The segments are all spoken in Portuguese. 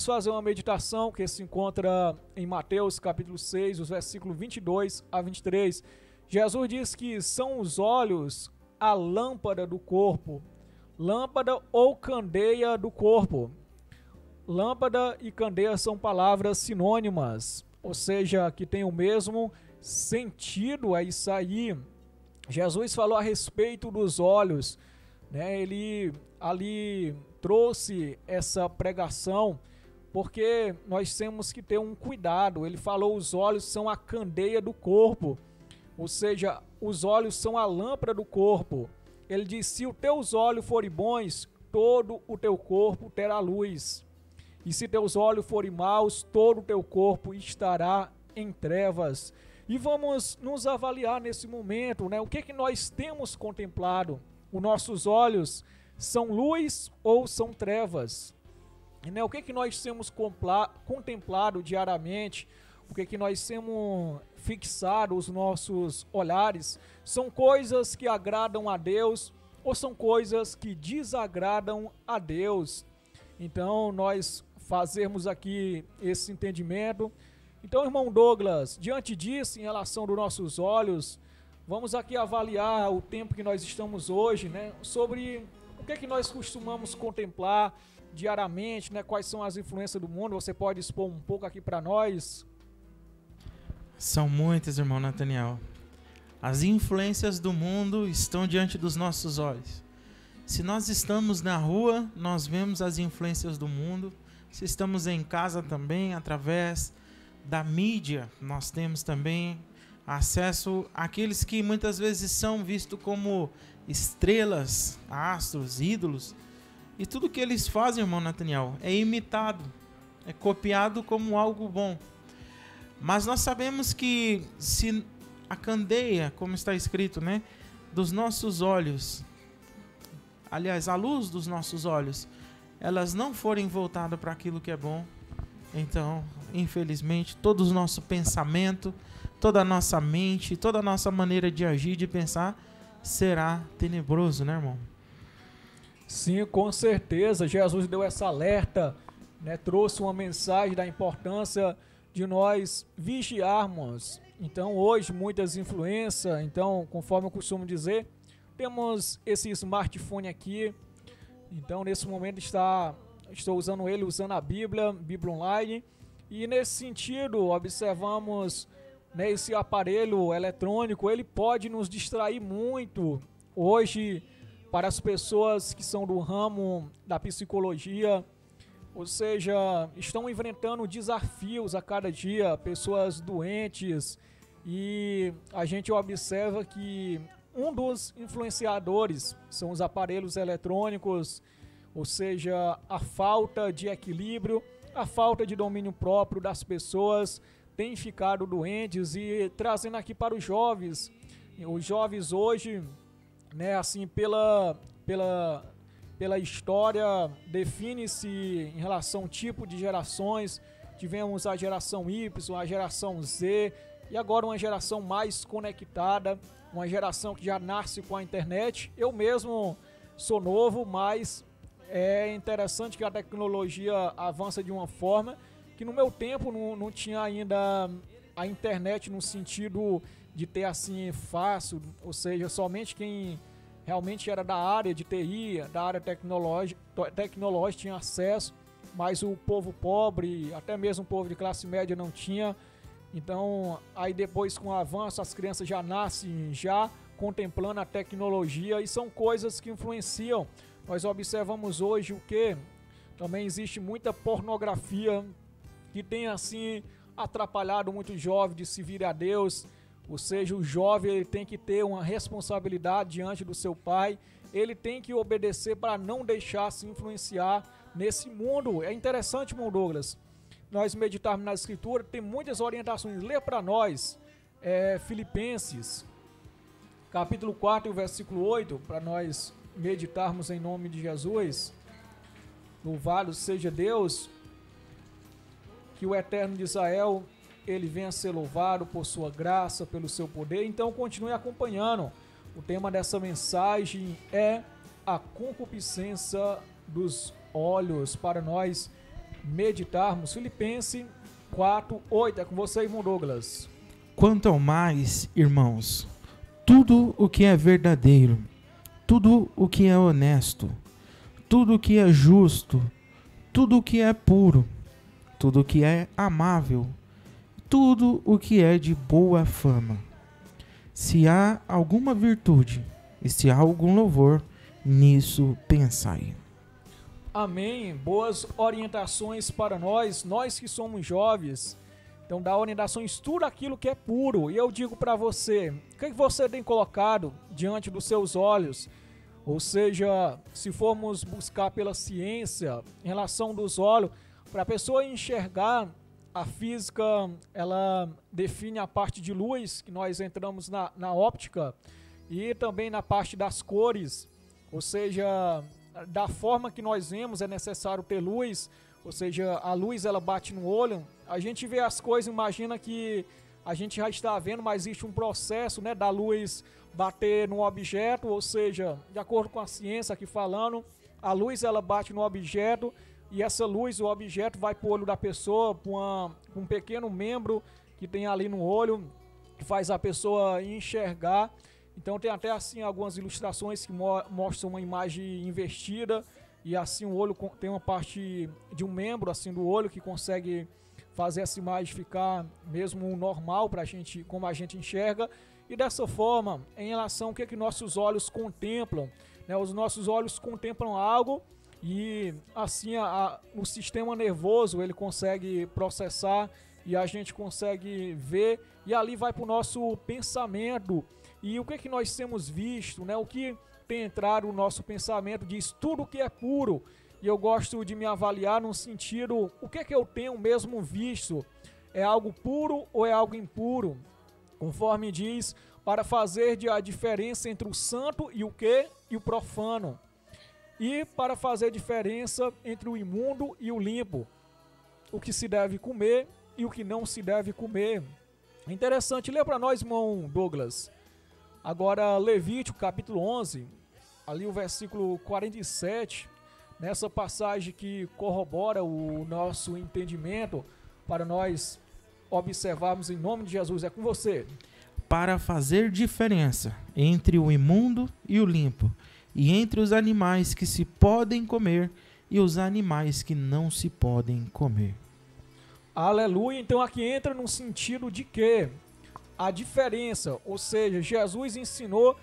fazer uma meditação que se encontra em Mateus capítulo 6, os versículos 22 a 23. Jesus diz que são os olhos a lâmpada do corpo, lâmpada ou candeia do corpo. Lâmpada e candeia são palavras sinônimas, ou seja, que tem o mesmo sentido. É isso aí. Jesus falou a respeito dos olhos, né? Ele ali trouxe essa pregação porque nós temos que ter um cuidado. Ele falou: os olhos são a candeia do corpo, ou seja, os olhos são a lâmpada do corpo. Ele diz: se os teus olhos forem bons, todo o teu corpo terá luz. E se teus olhos forem maus, todo o teu corpo estará em trevas. E vamos nos avaliar nesse momento, né? O que nós temos contemplado? Os nossos olhos são luz ou são trevas? E, né, o que nós temos contemplado diariamente? O que nós temos fixado os nossos olhares? São coisas que agradam a Deus ou são coisas que desagradam a Deus? Então, nós fazermos aqui esse entendimento. Então, irmão Douglas, diante disso, em relação dos nossos olhos, vamos aqui avaliar o tempo que nós estamos hoje, né? Sobre o que nós costumamos contemplar diariamente, né? Quais são as influências do mundo? Você pode expor um pouco aqui para nós? São muitas, irmão Nathaniel. As influências do mundo estão diante dos nossos olhos. Se nós estamos na rua, nós vemos as influências do mundo. Se estamos em casa também, através da mídia, nós temos também acesso àqueles que muitas vezes são vistos como estrelas, astros, ídolos. E tudo que eles fazem, irmão Nathaniel, é imitado, é copiado como algo bom. Mas nós sabemos que se a candeia, como está escrito, né, dos nossos olhos, aliás, a luz dos nossos olhos, elas não forem voltadas para aquilo que é bom, então, infelizmente, todo o nosso pensamento, toda a nossa mente, toda a nossa maneira de agir, de pensar, será tenebroso, né, irmão? Sim, com certeza. Jesus deu essa alerta, né? Trouxe uma mensagem da importância de nós vigiarmos. Então, hoje, muitas influências. Então, conforme eu costumo dizer, temos esse smartphone aqui. Então, nesse momento, estou usando ele, usando a Bíblia Online. E, nesse sentido, observamos, né, esse aparelho eletrônico, ele pode nos distrair muito. Hoje, para as pessoas que são do ramo da psicologia, ou seja, estão enfrentando desafios a cada dia, pessoas doentes, e a gente observa que um dos influenciadores são os aparelhos eletrônicos, ou seja, a falta de equilíbrio, a falta de domínio próprio das pessoas tem ficado doentes. E trazendo aqui para os jovens hoje, né, assim, pela história, define-se em relação ao tipo de gerações. Tivemos a geração Y, a geração Z e agora uma geração mais conectada, uma geração que já nasce com a internet. Eu mesmo sou novo, mas é interessante que a tecnologia avança de uma forma que no meu tempo não tinha ainda a internet no sentido de ter assim fácil, ou seja, somente quem realmente era da área de TI, da área tecnológica tinha acesso, mas o povo pobre, até mesmo o povo de classe média não tinha. Então, aí depois com o avanço, as crianças já nascem já contemplando a tecnologia, e são coisas que influenciam. Nós observamos hoje o que? Também existe muita pornografia que tem assim atrapalhado muitos jovens de se vir a Deus. Ou seja, o jovem ele tem que ter uma responsabilidade diante do seu pai, ele tem que obedecer para não deixar se influenciar nesse mundo. É interessante, irmão Douglas, nós meditarmos na Escritura, tem muitas orientações. Lê para nós Filipenses, capítulo 4, versículo 8, para nós meditarmos em nome de Jesus. Louvado seja Deus, que o Eterno de Israel, ele venha a ser louvado por sua graça, pelo seu poder. Então continue acompanhando. O tema dessa mensagem é a concupiscência dos olhos, para nós meditarmos. Filipenses 4:8. É com você, irmão Douglas. Quanto ao mais, irmãos, tudo o que é verdadeiro, tudo o que é honesto, tudo o que é justo, tudo o que é puro, tudo o que é amável, tudo o que é de boa fama. Se há alguma virtude e se há algum louvor, nisso pensai. Amém. Boas orientações para nós que somos jovens. Então, dá orientações, tudo aquilo que é puro. E eu digo para você, o que você tem colocado diante dos seus olhos? Ou seja, se formos buscar pela ciência, em relação dos olhos, para a pessoa enxergar, a física, ela define a parte de luz, que nós entramos na óptica, e também na parte das cores, ou seja, da forma que nós vemos é necessário ter luz, ou seja, a luz ela bate no olho, a gente vê as coisas, imagina que a gente já está vendo, mas existe um processo, né, da luz bater no objeto, ou seja, de acordo com a ciência aqui falando, a luz ela bate no objeto, e essa luz, o objeto vai para o olho da pessoa, para um pequeno membro que tem ali no olho, que faz a pessoa enxergar. Então tem até assim algumas ilustrações que mostram uma imagem invertida, e assim o olho tem uma parte de um membro assim do olho que consegue fazer essa imagem ficar mesmo normal para a gente, como a gente enxerga. E dessa forma, em relação ao que nossos olhos contemplam, né, os nossos olhos contemplam algo, e assim o sistema nervoso ele consegue processar e a gente consegue ver, e ali vai para o nosso pensamento. E o que nós temos visto, né? O que tem entrado no nosso pensamento diz tudo que é puro. E eu gosto de me avaliar no sentido, o que eu tenho mesmo visto? É algo puro ou é algo impuro? Conforme diz, para fazer a diferença entre o santo e o que? E o profano. E para fazer diferença entre o imundo e o limpo, o que se deve comer e o que não se deve comer. É interessante, lê para nós, irmão Douglas. Agora, Levítico, capítulo 11, ali o versículo 47, nessa passagem que corrobora o nosso entendimento, para nós observarmos em nome de Jesus. É com você. Para fazer diferença entre o imundo e o limpo, e entre os animais que se podem comer e os animais que não se podem comer. Aleluia. Então aqui entra no sentido de que a diferença, ou seja, Jesus ensinou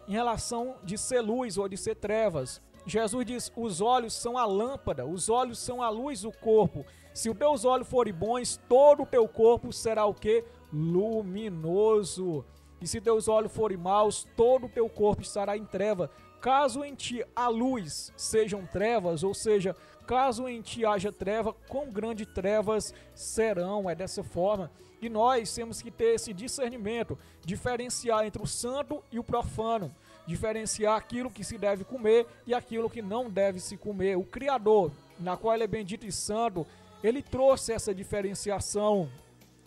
em relação de ser luz ou de ser trevas. Jesus diz, os olhos são a lâmpada, os olhos são a luz do corpo. Se os teus olhos forem bons, todo o teu corpo será o quê? Luminoso. E se teus olhos forem maus, todo o teu corpo estará em treva. Caso em ti a luz sejam trevas, ou seja, caso em ti haja treva, quão grande trevas serão. É dessa forma. E nós temos que ter esse discernimento, diferenciar entre o santo e o profano, diferenciar aquilo que se deve comer e aquilo que não deve se comer. O Criador, na qual ele é bendito e santo, ele trouxe essa diferenciação.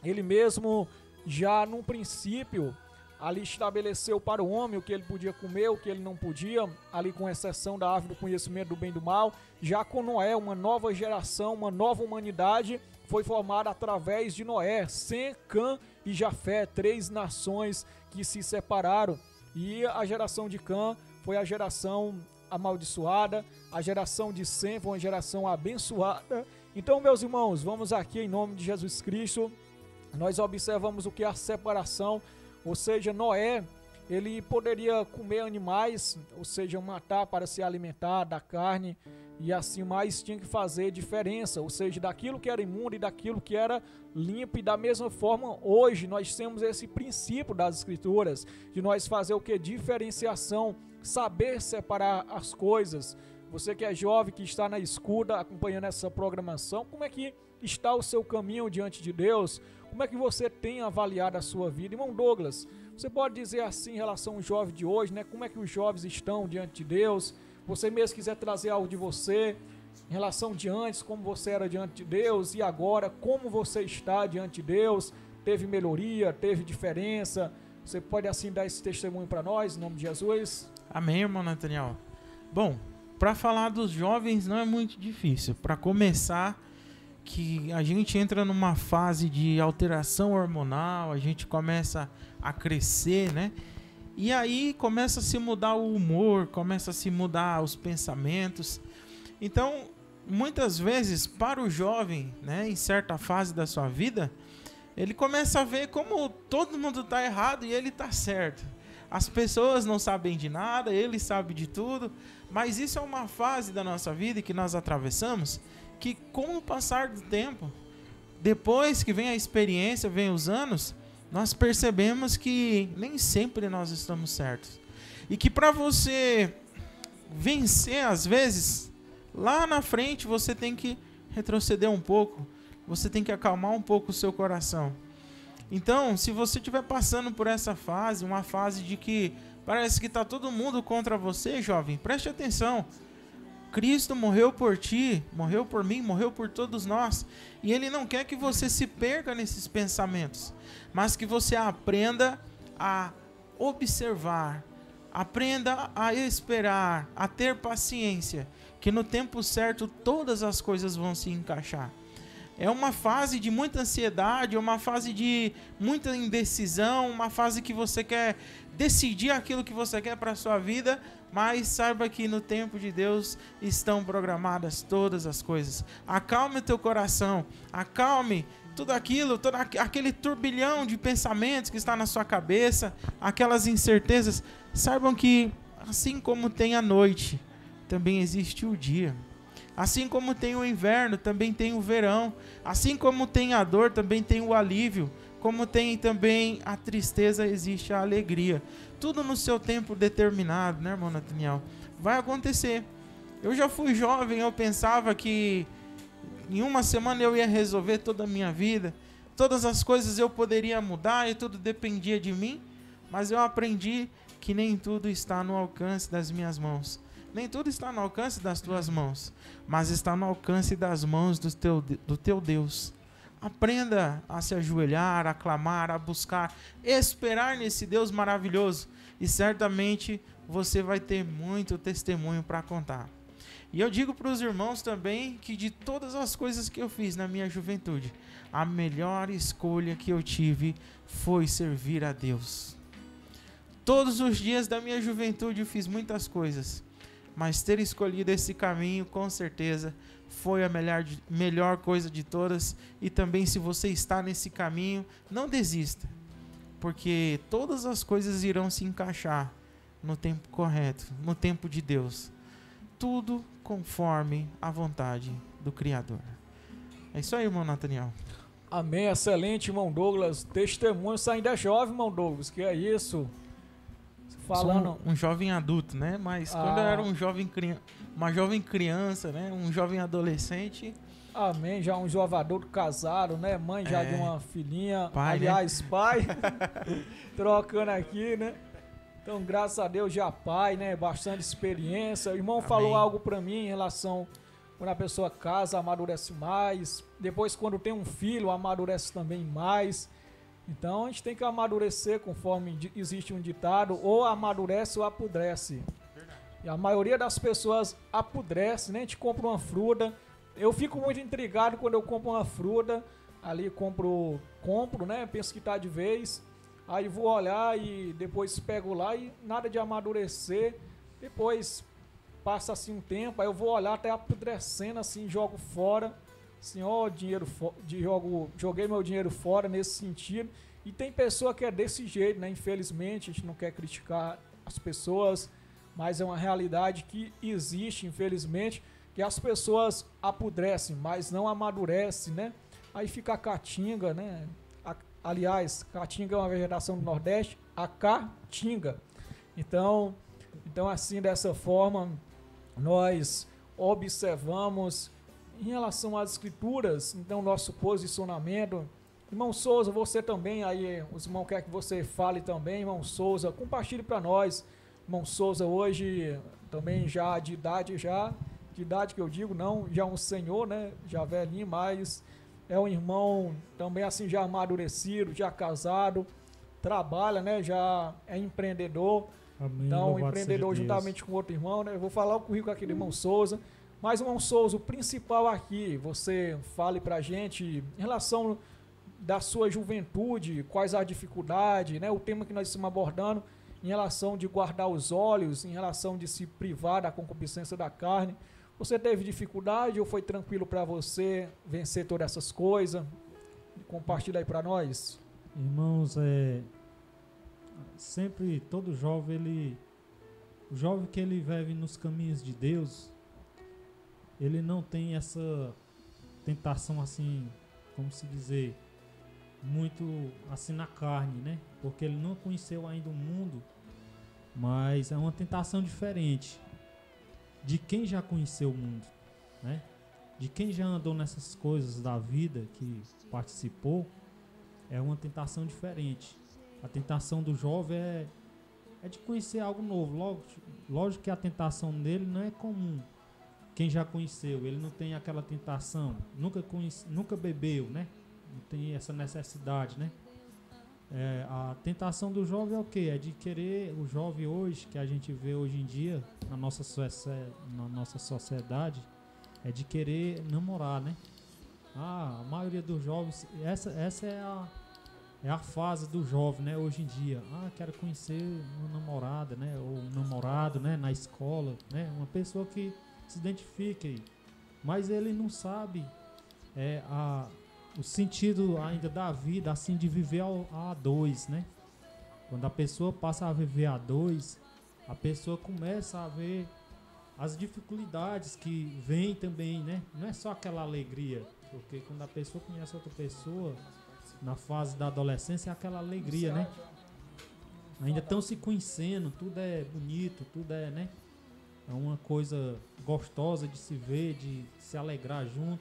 Ele mesmo, já num princípio, ali estabeleceu para o homem o que ele podia comer, o que ele não podia, ali com exceção da árvore do conhecimento do bem e do mal. Já com Noé, uma nova geração, uma nova humanidade foi formada através de Noé, Sem, Cã e Jafé, 3 nações que se separaram. E a geração de Cã foi a geração amaldiçoada, a geração de Sem foi uma geração abençoada. Então, meus irmãos, vamos aqui em nome de Jesus Cristo, nós observamos o que é a separação. Ou seja, Noé, ele poderia comer animais, ou seja, matar para se alimentar da carne e assim mais, tinha que fazer diferença, ou seja, daquilo que era imundo e daquilo que era limpo. E da mesma forma, hoje nós temos esse princípio das Escrituras, de nós fazer o que? Diferenciação, saber separar as coisas. Você que é jovem, que está na escuta, acompanhando essa programação, como é que está o seu caminho diante de Deus? Como é que você tem avaliado a sua vida? Irmão Douglas, você pode dizer assim em relação ao jovem de hoje, né? Como é que os jovens estão diante de Deus? Você mesmo quiser trazer algo de você, em relação de antes, como você era diante de Deus, e agora, como você está diante de Deus? Teve melhoria? Teve diferença? Você pode assim dar esse testemunho para nós, em nome de Jesus? Amém, irmão Nathaniel. Bom, para falar dos jovens não é muito difícil. Para começar, que a gente entra numa fase de alteração hormonal, a gente começa a crescer, né? E aí começa a se mudar o humor, começa a se mudar os pensamentos. Então, muitas vezes, para o jovem, né, em certa fase da sua vida, ele começa a ver como todo mundo está errado e ele está certo. As pessoas não sabem de nada, ele sabe de tudo, mas isso é uma fase da nossa vida que nós atravessamos, que com o passar do tempo, depois que vem a experiência, vem os anos, nós percebemos que nem sempre nós estamos certos. E que para você vencer, às vezes, lá na frente você tem que retroceder um pouco, você tem que acalmar um pouco o seu coração. Então, se você estiver passando por essa fase, uma fase de que parece que está todo mundo contra você, jovem, preste atenção. Cristo morreu por ti, morreu por mim, morreu por todos nós. E Ele não quer que você se perca nesses pensamentos, mas que você aprenda a observar, aprenda a esperar, a ter paciência, que no tempo certo todas as coisas vão se encaixar. É uma fase de muita ansiedade, é uma fase de muita indecisão, uma fase que você quer decidir aquilo que você quer para a sua vida, mas saiba que no tempo de Deus estão programadas todas as coisas. Acalme o teu coração, acalme tudo aquilo, todo aquele turbilhão de pensamentos que está na sua cabeça, aquelas incertezas. Saibam que assim como tem a noite, também existe o dia. Assim como tem o inverno, também tem o verão. Assim como tem a dor, também tem o alívio. Como tem também a tristeza, existe a alegria. Tudo no seu tempo determinado, né, irmão Nathaniel? Vai acontecer. Eu já fui jovem, eu pensava que em uma semana eu ia resolver toda a minha vida. Todas as coisas eu poderia mudar e tudo dependia de mim. Mas eu aprendi que nem tudo está no alcance das minhas mãos. Nem tudo está no alcance das tuas mãos, mas está no alcance das mãos do teu Deus. Aprenda a se ajoelhar, a clamar, a buscar, esperar nesse Deus maravilhoso. E certamente você vai ter muito testemunho para contar. E eu digo para os irmãos também que de todas as coisas que eu fiz na minha juventude, a melhor escolha que eu tive foi servir a Deus. Todos os dias da minha juventude eu fiz muitas coisas, mas ter escolhido esse caminho, com certeza, foi a melhor coisa de todas. E também, se você está nesse caminho, não desista, porque todas as coisas irão se encaixar no tempo correto, no tempo de Deus. Tudo conforme a vontade do Criador. É isso aí, irmão Nathaniel. Amém, excelente, irmão Douglas. Testemunho, você ainda é jovem, irmão Douglas, que é isso? Falando um jovem adulto, né? Mas quando eu era uma jovem criança, né? Um jovem adolescente. Amém, já um jovem adulto casado, né? Mãe já de uma filhinha, pai, aliás, né? pai, trocando aqui, né? Então, graças a Deus, já pai, né? Bastante experiência. O irmão falou algo pra mim em relação quando a pessoa casa, amadurece mais. Depois, quando tem um filho, amadurece também mais. Então a gente tem que amadurecer, conforme existe um ditado, ou amadurece ou apodrece. Verdade. E a maioria das pessoas apodrece, né? A gente compra uma fruta. Eu fico muito intrigado quando eu compro uma fruta, ali compro, né? Penso que tá de vez. Aí vou olhar e depois pego lá e nada de amadurecer. Depois passa assim um tempo, aí eu vou olhar até apodrecendo assim, jogo fora. Assim, ó, joguei meu dinheiro fora nesse sentido. E tem pessoa que é desse jeito, né? Infelizmente, a gente não quer criticar as pessoas, mas é uma realidade que existe, infelizmente, que as pessoas apodrecem, mas não amadurecem, né? Aí fica a caatinga, né? Aliás, caatinga é uma vegetação do Nordeste, a caatinga. Então, assim, dessa forma, nós observamos em relação às escrituras, então nosso posicionamento. Irmão Souza, você também, aí os irmãos querem que você fale também, irmão Souza, compartilhe para nós. Irmão Souza hoje também já de idade que eu digo, não, já um senhor, né, já velhinho, mas é um irmão também assim já amadurecido, já casado, trabalha, né, já é empreendedor. Amém, então, empreendedor juntamente com outro irmão, né, eu vou falar o currículo aqui do irmão Souza. Mas, irmão Souza, o principal aqui, você fale pra gente em relação da sua juventude, quais a dificuldade, né? O tema que nós estamos abordando em relação de guardar os olhos, em relação de se privar da concupiscência da carne. Você teve dificuldade ou foi tranquilo para você vencer todas essas coisas? Compartilha aí para nós. Irmãos, sempre todo jovem, o jovem que ele vive nos caminhos de Deus, ele não tem essa tentação assim, como se dizer, muito assim na carne, né? Porque ele não conheceu ainda o mundo, mas é uma tentação diferente de quem já conheceu o mundo, né? De quem já andou nessas coisas da vida, que participou, é uma tentação diferente. A tentação do jovem é de conhecer algo novo. Lógico que a tentação dele não é comum. Quem já conheceu, ele não tem aquela tentação, nunca bebeu, né? Não tem essa necessidade, né? A tentação do jovem é o quê? É de querer, o jovem hoje, que a gente vê hoje em dia, na nossa sociedade, é de querer namorar, né? A maioria dos jovens, essa é a fase do jovem, né? Hoje em dia, quero conhecer uma namorada, né? Ou um namorado, né? Na escola, né? Uma pessoa que se identifique, mas ele não sabe o sentido ainda da vida, assim, de viver a dois, né? Quando a pessoa passa a viver a dois, a pessoa começa a ver as dificuldades que vêm também, né? Não é só aquela alegria, porque quando a pessoa conhece outra pessoa, na fase da adolescência, é aquela alegria, né? Ainda estão se conhecendo, tudo é bonito, tudo é, né? É uma coisa gostosa de se ver, de se alegrar junto.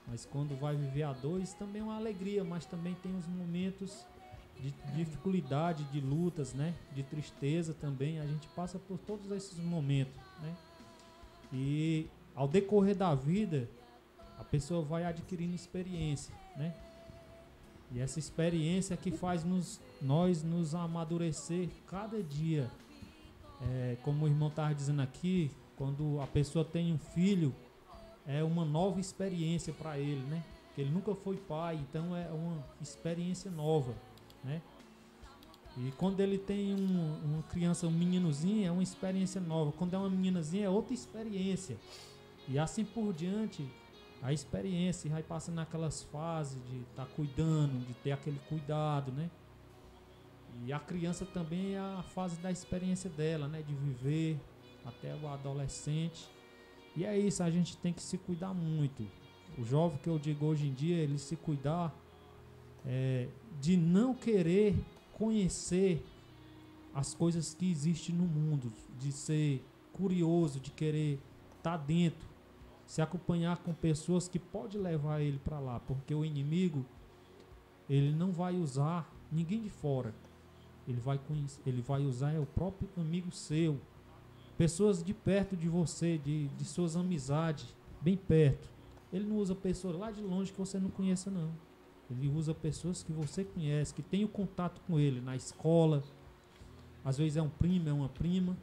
Mas quando vai viver a dois, também é uma alegria, mas também tem os momentos de dificuldade, de lutas, né? De tristeza também. A gente passa por todos esses momentos, né? E ao decorrer da vida, a pessoa vai adquirindo experiência, né? E essa experiência que faz nós nos amadurecer cada dia. Como o irmão estava dizendo aqui, quando a pessoa tem um filho, é uma nova experiência para ele, né? Porque ele nunca foi pai, então é uma experiência nova, né? E quando ele tem uma criança, um meninozinho, é uma experiência nova. Quando é uma meninazinha, é outra experiência. E assim por diante, a experiência vai passando naquelas fases de estar cuidando, de ter aquele cuidado, né? E a criança também é a fase da experiência dela, né? De viver até o adolescente. E é isso, a gente tem que se cuidar muito. O jovem, que eu digo hoje em dia, ele se cuidar de não querer conhecer as coisas que existem no mundo, de ser curioso, de querer estar dentro, se acompanhar com pessoas que podem levar ele para lá, porque o inimigo, ele não vai usar ninguém de fora. Ele vai usar o próprio amigo seu, pessoas de perto de você, de suas amizades, bem perto. Ele não usa pessoas lá de longe que você não conheça, não. Ele usa pessoas que você conhece, que tem o contato com ele na escola. Às vezes é um primo, é uma prima.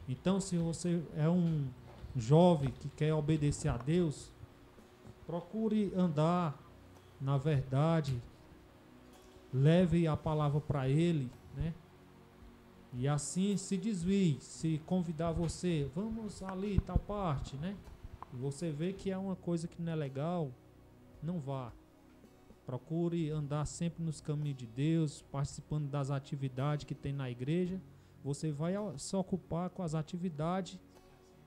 Então, se você é um jovem que quer obedecer a Deus, procure andar na verdade, leve a palavra para ele, né? E assim se desvie, se convidar você, vamos ali, tal parte, né? E você vê que é uma coisa que não é legal, não vá. Procure andar sempre nos caminhos de Deus, participando das atividades que tem na igreja. Você vai se ocupar com as atividades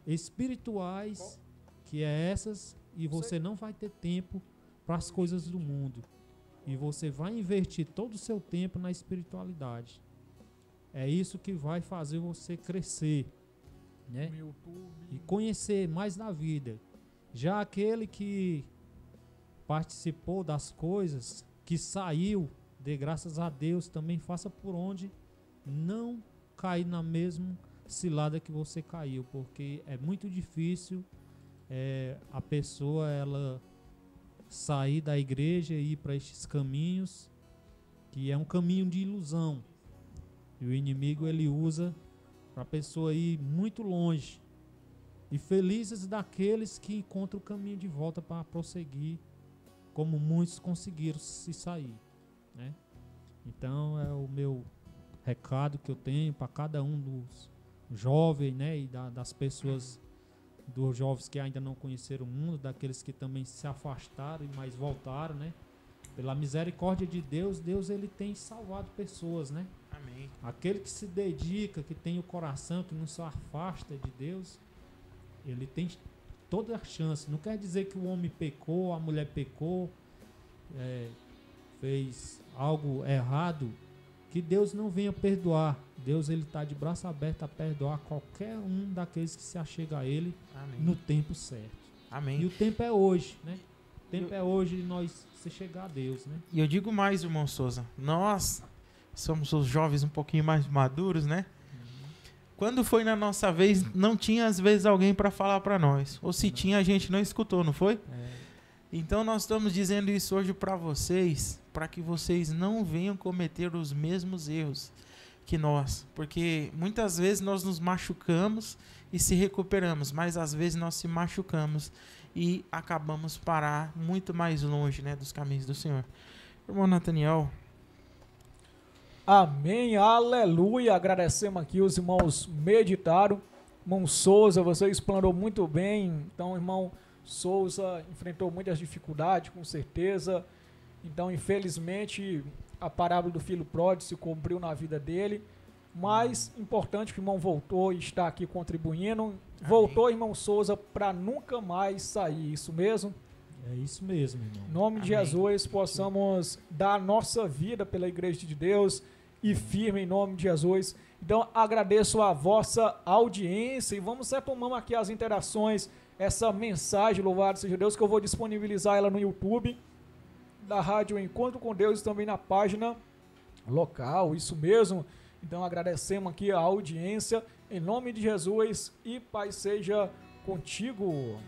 espirituais, que é essas, e você não vai ter tempo para as coisas do mundo. E você vai investir todo o seu tempo na espiritualidade. É isso que vai fazer você crescer, né? E conhecer mais da vida. Já aquele que participou das coisas, que saiu, dê graças a Deus, também faça por onde não cair na mesma cilada que você caiu, porque é muito difícil a pessoa ela sair da igreja e ir para estes caminhos, que é um caminho de ilusão. E o inimigo ele usa para a pessoa ir muito longe. E felizes daqueles que encontram o caminho de volta para prosseguir, como muitos conseguiram se sair, né? Então é o meu recado que eu tenho para cada um dos jovens, né? E das pessoas, dos jovens que ainda não conheceram o mundo, daqueles que também se afastaram, mas voltaram, né? Pela misericórdia de Deus, Deus ele tem salvado pessoas, né? Amém. Aquele que se dedica, que tem o coração, que não se afasta de Deus, ele tem toda a chance. Não quer dizer que o homem pecou, a mulher pecou, fez algo errado, que Deus não venha perdoar. Deus ele está de braço aberto a perdoar qualquer um daqueles que se achega a Ele. Amém. No tempo certo. Amém. E o tempo é hoje, né? O tempo é hoje de nós se chegar a Deus, né? E eu digo mais, irmão Souza, nós somos os jovens um pouquinho mais maduros, né? Quando foi na nossa vez, não tinha às vezes alguém para falar para nós. Ou se tinha, a gente não escutou, não foi? Então nós estamos dizendo isso hoje para vocês, para que vocês não venham cometer os mesmos erros que nós. Porque muitas vezes nós nos machucamos e se recuperamos, mas às vezes nós se machucamos e acabamos parar muito mais longe, né, dos caminhos do Senhor. Irmão Nathaniel. Amém, aleluia. Agradecemos aqui, os irmãos meditaram. Irmão Souza, você explanou muito bem. Então, irmão Souza enfrentou muitas dificuldades, com certeza. Então, infelizmente, a parábola do filho pródigo se cumpriu na vida dele. Mas, importante que o irmão voltou e está aqui contribuindo. Amém. Voltou, irmão Souza, para nunca mais sair. Isso mesmo? É isso mesmo, irmão. Em nome Amém. de Jesus, possamos dar a nossa vida pela Igreja de Deus e firme em nome de Jesus. Então, agradeço a vossa audiência e vamos retomando aqui as interações, essa mensagem, louvado seja Deus, que eu vou disponibilizar ela no YouTube da Rádio Encontro com Deus e também na página local, isso mesmo. Então, agradecemos aqui a audiência, em nome de Jesus, e Pai seja contigo.